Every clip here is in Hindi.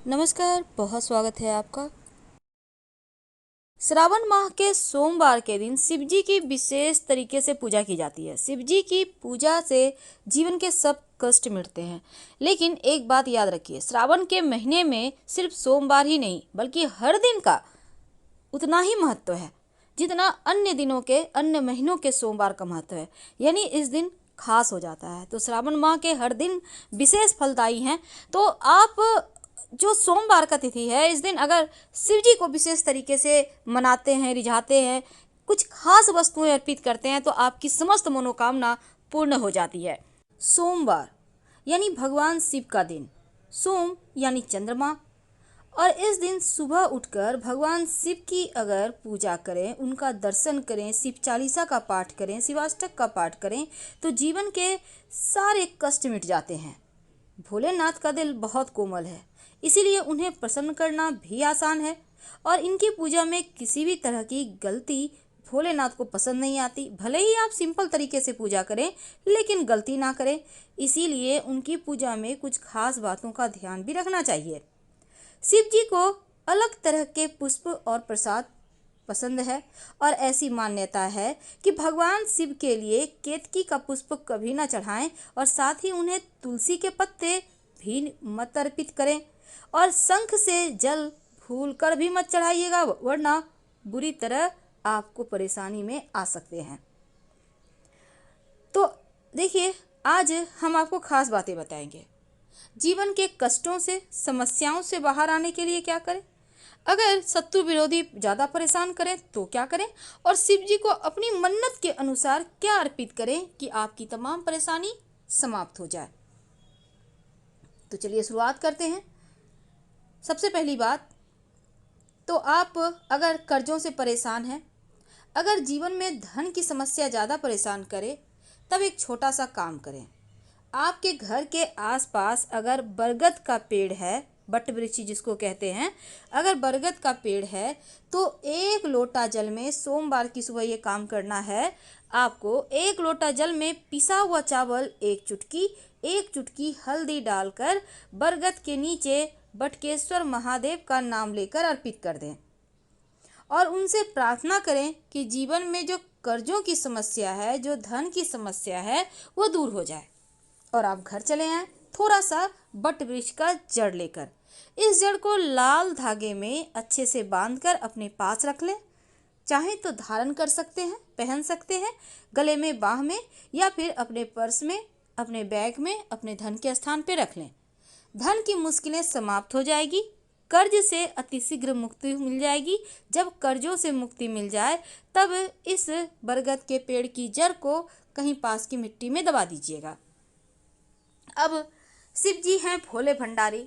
नमस्कार, बहुत स्वागत है आपका। श्रावण माह के सोमवार के दिन शिव जी की विशेष तरीके से पूजा की जाती है। शिव जी की पूजा से जीवन के सब कष्ट मिटते हैं। लेकिन एक बात याद रखिए, श्रावण के महीने में सिर्फ सोमवार ही नहीं बल्कि हर दिन का उतना ही महत्व है जितना अन्य दिनों के अन्य महीनों के सोमवार का महत्व है। यानी इस दिन खास हो जाता है। तो श्रावण माह के हर दिन विशेष फलदायी हैं। तो आप जो सोमवार का तिथि है, इस दिन अगर शिव जी को विशेष तरीके से मनाते हैं, रिझाते हैं, कुछ खास वस्तुएं अर्पित करते हैं तो आपकी समस्त मनोकामना पूर्ण हो जाती है। सोमवार यानी भगवान शिव का दिन। सोम यानी चंद्रमा। और इस दिन सुबह उठकर भगवान शिव की अगर पूजा करें, उनका दर्शन करें, शिव चालीसा का पाठ करें, शिवाष्टक का पाठ करें तो जीवन के सारे कष्ट मिट जाते हैं। भोलेनाथ का दिल बहुत कोमल है, इसीलिए उन्हें प्रसन्न करना भी आसान है। और इनकी पूजा में किसी भी तरह की गलती भोलेनाथ को पसंद नहीं आती। भले ही आप सिंपल तरीके से पूजा करें लेकिन गलती ना करें। इसीलिए उनकी पूजा में कुछ खास बातों का ध्यान भी रखना चाहिए। शिव जी को अलग तरह के पुष्प और प्रसाद पसंद है और ऐसी मान्यता है कि भगवान शिव के लिए केतकी का पुष्प कभी ना चढ़ाएं और साथ ही उन्हें तुलसी के पत्ते भी मत अर्पित करें और शंख से जल भूल कर भी मत चढ़ाइएगा, वरना बुरी तरह आपको परेशानी में आ सकते हैं। तो देखिए, आज हम आपको खास बातें बताएंगे। जीवन के कष्टों से, समस्याओं से बाहर आने के लिए क्या करें, अगर शत्रु विरोधी ज़्यादा परेशान करें तो क्या करें, और शिव जी को अपनी मन्नत के अनुसार क्या अर्पित करें कि आपकी तमाम परेशानी समाप्त हो जाए। तो चलिए शुरुआत करते हैं। सबसे पहली बात तो आप अगर कर्जों से परेशान हैं, अगर जीवन में धन की समस्या ज़्यादा परेशान करे, तब एक छोटा सा काम करें। आपके घर के आसपास अगर बरगद का पेड़ है, बट वृक्ष जिसको कहते हैं, अगर बरगद का पेड़ है तो 1 लोटा जल में सोमवार की सुबह ये काम करना है। आपको 1 लोटा जल में पिसा हुआ चावल 1 चुटकी हल्दी डालकर बरगद के नीचे बटकेश्वर महादेव का नाम लेकर अर्पित कर दें और उनसे प्रार्थना करें कि जीवन में जो कर्जों की समस्या है, जो धन की समस्या है, वो दूर हो जाए। और आप घर चले आएँ थोड़ा सा बट वृक्ष का जड़ लेकर। इस जड़ को लाल धागे में अच्छे से बांधकर अपने पास रख लें। चाहे तो धारण कर सकते हैं, पहन सकते हैं गले में, बाह में, या फिर अपने पर्स में, अपने बैग में, अपने धन के स्थान पे रख लें। धन की मुश्किलें समाप्त हो जाएगी, कर्ज से अतिशीघ्र मुक्ति मिल जाएगी। जब कर्जों से मुक्ति मिल जाए तब इस बरगद के पेड़ की जड़ को कहीं पास की मिट्टी में दबा दीजिएगा। अब शिव जी हैं भोले भंडारी,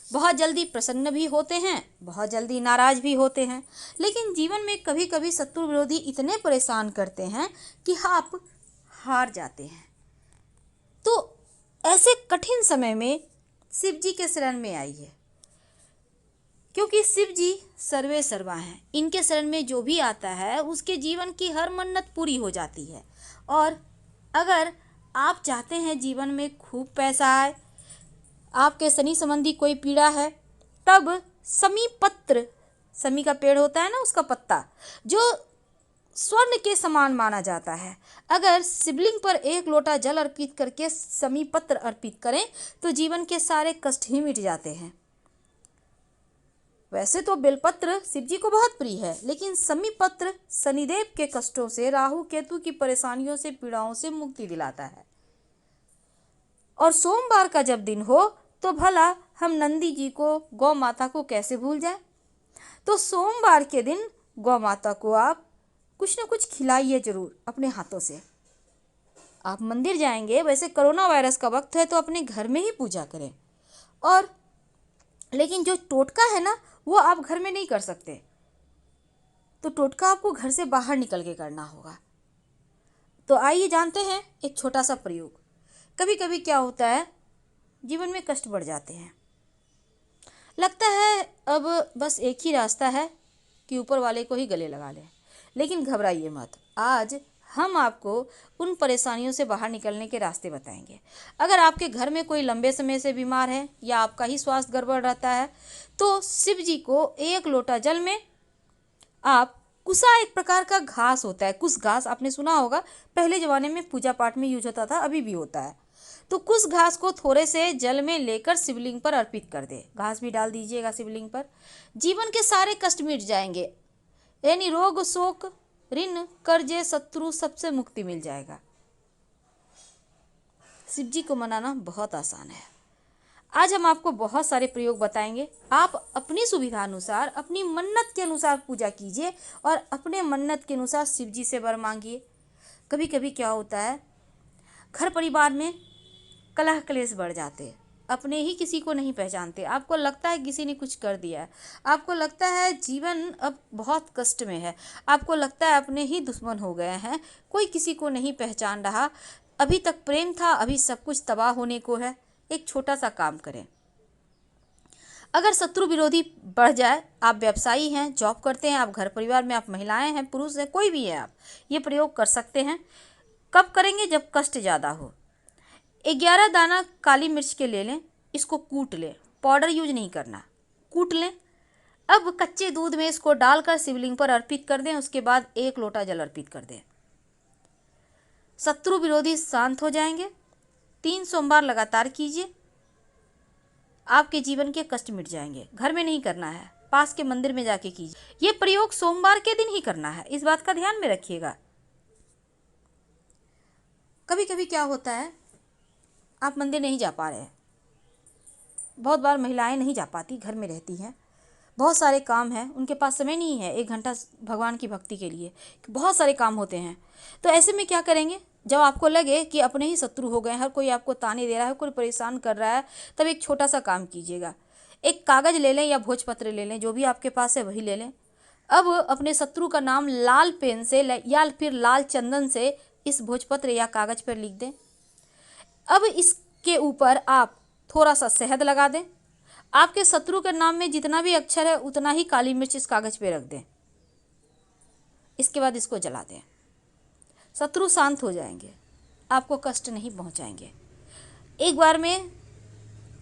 बहुत जल्दी प्रसन्न भी होते हैं, बहुत जल्दी नाराज भी होते हैं। लेकिन जीवन में कभी कभी शत्रु विरोधी इतने परेशान करते हैं कि आप हार जाते हैं। तो ऐसे कठिन समय में शिव जी के शरण में आइए, क्योंकि शिव जी सर्वे सर्वा हैं। इनके शरण में जो भी आता है उसके जीवन की हर मन्नत पूरी हो जाती है। और अगर आप चाहते हैं जीवन में खूब पैसा आए, आपके शनि संबंधी कोई पीड़ा है, तब समी पत्र, समी का पेड़ होता है ना, उसका पत्ता जो स्वर्ण के समान माना जाता है, अगर शिवलिंग पर 1 लोटा जल अर्पित करके समी पत्र अर्पित करें तो जीवन के सारे कष्ट ही मिट जाते हैं। वैसे तो बेलपत्र शिव जी को बहुत प्रिय है, लेकिन समी पत्र शनिदेव के कष्टों से, राहु केतु की परेशानियों से, पीड़ाओं से मुक्ति दिलाता है। और सोमवार का जब दिन हो तो भला हम नंदी जी को, गौ माता को कैसे भूल जाएं। तो सोमवार के दिन गौ माता को आप कुछ न कुछ खिलाइए जरूर अपने हाथों से। आप मंदिर जाएंगे, वैसे कोरोना वायरस का वक्त है तो अपने घर में ही पूजा करें। और लेकिन जो टोटका है ना, वो आप घर में नहीं कर सकते, तो टोटका आपको घर से बाहर निकल के करना होगा। तो आइए जानते हैं एक छोटा सा प्रयोग। कभी कभी क्या होता है, जीवन में कष्ट बढ़ जाते हैं, लगता है अब बस एक ही रास्ता है कि ऊपर वाले को ही गले लगा लें। लेकिन घबराइए मत, आज हम आपको उन परेशानियों से बाहर निकलने के रास्ते बताएंगे। अगर आपके घर में कोई लंबे समय से बीमार है या आपका ही स्वास्थ्य गड़बड़ रहता है तो शिव जी को एक लोटा जल में आप कुसा, एक प्रकार का घास होता है, कुस घास आपने सुना होगा, पहले ज़माने में पूजा पाठ में यूज होता था, अभी भी होता है। तो कुछ घास को थोड़े से जल में लेकर शिवलिंग पर अर्पित कर दे। घास भी डाल दीजिएगा शिवलिंग पर। जीवन के सारे कष्ट मिट जाएंगे, यानी रोग शोक ऋण कर्जे शत्रु सबसे मुक्ति मिल जाएगा। शिव जी को मनाना बहुत आसान है। आज हम आपको बहुत सारे प्रयोग बताएंगे। आप अपनी सुविधा अनुसार, अपनी मन्नत के अनुसार पूजा कीजिए और अपने मन्नत के अनुसार शिव जी से वर मांगिए। कभी कभी क्या होता है, घर परिवार में कलह क्लेश बढ़ जाते हैं, अपने ही किसी को नहीं पहचानते, आपको लगता है किसी ने कुछ कर दिया है, आपको लगता है जीवन अब बहुत कष्ट में है, आपको लगता है अपने ही दुश्मन हो गए हैं, कोई किसी को नहीं पहचान रहा, अभी तक प्रेम था, अभी सब कुछ तबाह होने को है। एक छोटा सा काम करें। अगर शत्रु विरोधी बढ़ जाए, आप व्यवसायी हैं, जॉब करते हैं, आप घर परिवार में, आप महिलाएं हैं, पुरुष हैं, कोई भी है, आप ये प्रयोग कर सकते हैं। कब करेंगे? जब कष्ट ज़्यादा हो। 11 दाना काली मिर्च के ले लें, इसको कूट लें, पाउडर यूज नहीं करना, कूट लें। अब कच्चे दूध में इसको डालकर शिवलिंग पर अर्पित कर दें, उसके बाद 1 लोटा जल अर्पित कर दें। शत्रु विरोधी शांत हो जाएंगे। 3 सोमवार लगातार कीजिए, आपके जीवन के कष्ट मिट जाएंगे। घर में नहीं करना है, पास के मंदिर में जाके कीजिए। ये प्रयोग सोमवार के दिन ही करना है, इस बात का ध्यान में रखिएगा। कभी कभी क्या होता है, आप मंदिर नहीं जा पा रहे हैं, बहुत बार महिलाएं नहीं जा पाती, घर में रहती हैं, बहुत सारे काम हैं, उनके पास समय नहीं है 1 घंटा भगवान की भक्ति के लिए, बहुत सारे काम होते हैं। तो ऐसे में क्या करेंगे, जब आपको लगे कि अपने ही शत्रु हो गए हैं, हर कोई आपको ताने दे रहा है, कोई परेशान कर रहा है, तब एक छोटा सा काम कीजिएगा। एक कागज़ ले लें या भोजपत्र ले लें, जो भी आपके पास है वही ले लें। अब अपने शत्रु का नाम लाल पेन से या फिर लाल चंदन से इस भोजपत्र या कागज़ पर लिख दें। अब इसके ऊपर आप थोड़ा सा शहद लगा दें। आपके शत्रु के नाम में जितना भी अक्षर है उतना ही काली मिर्च इस कागज पे रख दें। इसके बाद इसको जला दें। शत्रु शांत हो जाएंगे, आपको कष्ट नहीं पहुंचाएंगे। एक बार में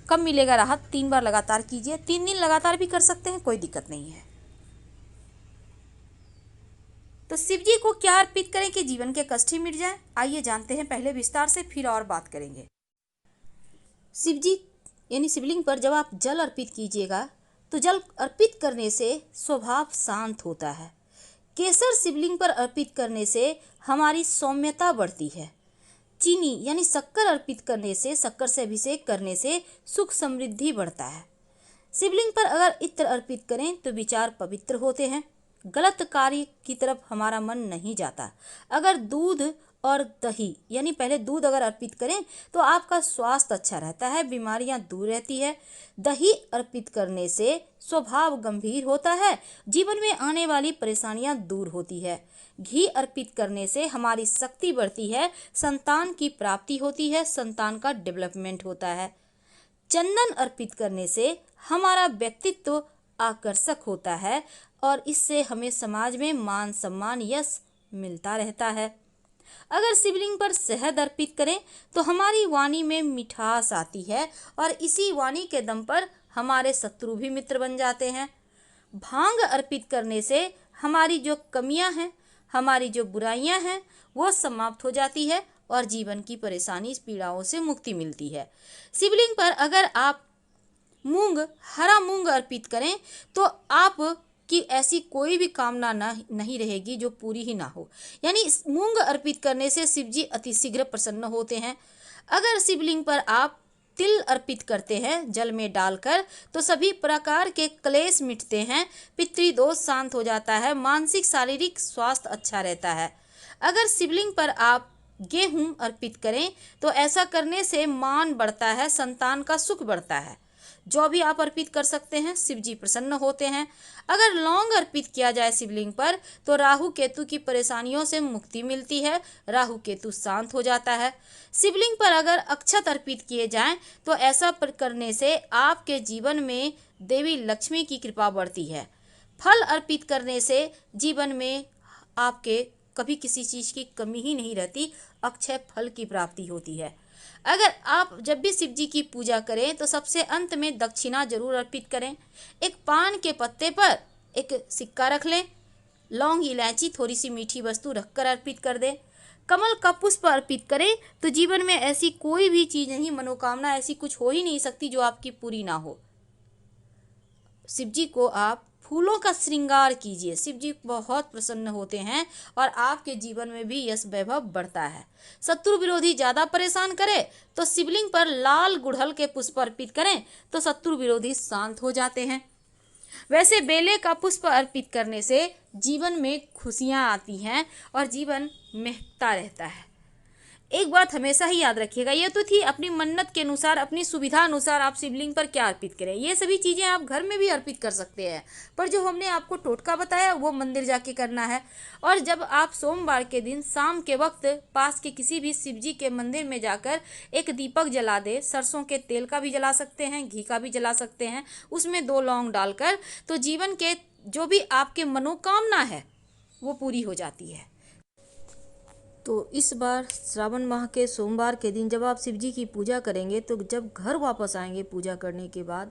कम मिलेगा राहत, 3 बार लगातार कीजिए। 3 दिन लगातार भी कर सकते हैं, कोई दिक्कत नहीं है। तो शिव जी को क्या अर्पित करें कि जीवन के कष्ट ही मिट जाए? आइए जानते हैं पहले विस्तार से, फिर और बात करेंगे। शिव जी यानी शिवलिंग पर जब आप जल अर्पित कीजिएगा तो जल अर्पित करने से स्वभाव शांत होता है। केसर शिवलिंग पर अर्पित करने से हमारी सौम्यता बढ़ती है। चीनी यानी शक्कर अर्पित करने से, शक्कर से अभिषेक करने से सुख समृद्धि बढ़ता है। शिवलिंग पर अगर इत्र अर्पित करें तो विचार पवित्र होते हैं, गलत कार्य की तरफ हमारा मन नहीं जाता। अगर दूध और दही यानी पहले दूध अगर अर्पित करें तो आपका स्वास्थ्य अच्छा रहता है, बीमारियां दूर रहती है। दही अर्पित करने से स्वभाव गंभीर होता है, जीवन में आने वाली परेशानियां दूर होती है। घी अर्पित करने से हमारी शक्ति बढ़ती है, संतान की प्राप्ति होती है, संतान का डेवलपमेंट होता है। चंदन अर्पित करने से हमारा व्यक्तित्व आकर्षक होता है और इससे हमें समाज में मान सम्मान यश मिलता रहता है। अगर शिवलिंग पर शहद अर्पित करें तो हमारी वाणी में मिठास आती है और इसी वाणी के दम पर हमारे शत्रु भी मित्र बन जाते हैं। भांग अर्पित करने से हमारी जो कमियां हैं, हमारी जो बुराइयां हैं वो समाप्त हो जाती है और जीवन की परेशानी पीड़ाओं से मुक्ति मिलती है। शिवलिंग पर अगर आप हरा मूंग अर्पित करें तो आप कि ऐसी कोई भी कामना नहीं रहेगी जो पूरी ही ना हो। यानी मूंग अर्पित करने से शिव जी अतिशीघ्र प्रसन्न होते हैं। अगर शिवलिंग पर आप तिल अर्पित करते हैं जल में डालकर तो सभी प्रकार के क्लेश मिटते हैं, पितृदोष शांत हो जाता है, मानसिक शारीरिक स्वास्थ्य अच्छा रहता है। अगर शिवलिंग पर आप गेहूं अर्पित करें तो ऐसा करने से मान बढ़ता है, संतान का सुख बढ़ता है। जो भी आप अर्पित कर सकते हैं, शिव जी प्रसन्न होते हैं। अगर लौंग अर्पित किया जाए शिवलिंग पर तो राहु केतु की परेशानियों से मुक्ति मिलती है, राहु केतु शांत हो जाता है। शिवलिंग पर अगर अक्षत अर्पित किए जाएं तो ऐसा करने से आपके जीवन में देवी लक्ष्मी की कृपा बढ़ती है। फल अर्पित करने से जीवन में आपके कभी किसी चीज़ की कमी ही नहीं रहती, अक्षय फल की प्राप्ति होती है। अगर आप जब भी शिव जी की पूजा करें तो सबसे अंत में दक्षिणा जरूर अर्पित करें। एक पान के पत्ते पर एक सिक्का रख लें, लौंग, इलायची, थोड़ी सी मीठी वस्तु रखकर अर्पित कर दें। कमल का पुष्प अर्पित करें तो जीवन में ऐसी कोई भी चीज़ नहीं, मनोकामना ऐसी कुछ हो ही नहीं सकती जो आपकी पूरी ना हो। शिव जी को आप फूलों का श्रृंगार कीजिए, शिव जी बहुत प्रसन्न होते हैं और आपके जीवन में भी यश वैभव बढ़ता है। शत्रु विरोधी ज़्यादा परेशान करे तो शिवलिंग पर लाल गुड़हल के पुष्प अर्पित करें तो शत्रु विरोधी शांत हो जाते हैं। वैसे बेले का पुष्प अर्पित करने से जीवन में खुशियाँ आती हैं और जीवन महकता रहता है। एक बात हमेशा ही याद रखिएगा, ये तो थी अपनी मन्नत के अनुसार, अपनी सुविधा अनुसार आप शिवलिंग पर क्या अर्पित करें। ये सभी चीज़ें आप घर में भी अर्पित कर सकते हैं, पर जो हमने आपको टोटका बताया वो मंदिर जाके करना है। और जब आप सोमवार के दिन शाम के वक्त पास के किसी भी शिव जी के मंदिर में जाकर एक दीपक जला दे, सरसों के तेल का भी जला सकते हैं, घी का भी जला सकते हैं, उसमें 2 लौंग डालकर, तो जीवन के जो भी आपके मनोकामना है वो पूरी हो जाती है। तो इस बार श्रावण माह के सोमवार के दिन जब आप शिव जी की पूजा करेंगे तो जब घर वापस आएंगे पूजा करने के बाद,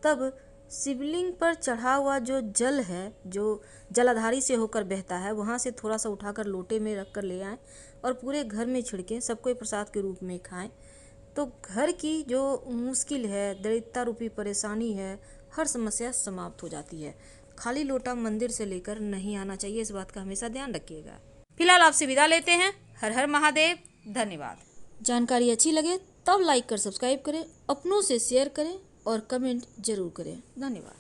तब शिवलिंग पर चढ़ा हुआ जो जल है, जो जलाधारी से होकर बहता है, वहाँ से थोड़ा सा उठाकर लोटे में रख कर ले आएँ और पूरे घर में छिड़कें, सबको प्रसाद के रूप में खाएं। तो घर की जो मुश्किल है, दरिद्रता रूपी परेशानी है, हर समस्या समाप्त हो जाती है। खाली लोटा मंदिर से लेकर नहीं आना चाहिए, इस बात का हमेशा ध्यान रखिएगा। फिलहाल आपसे विदा लेते हैं। हर हर महादेव। धन्यवाद। जानकारी अच्छी लगे तब लाइक कर सब्सक्राइब करें, अपनों से शेयर करें और कमेंट जरूर करें। धन्यवाद।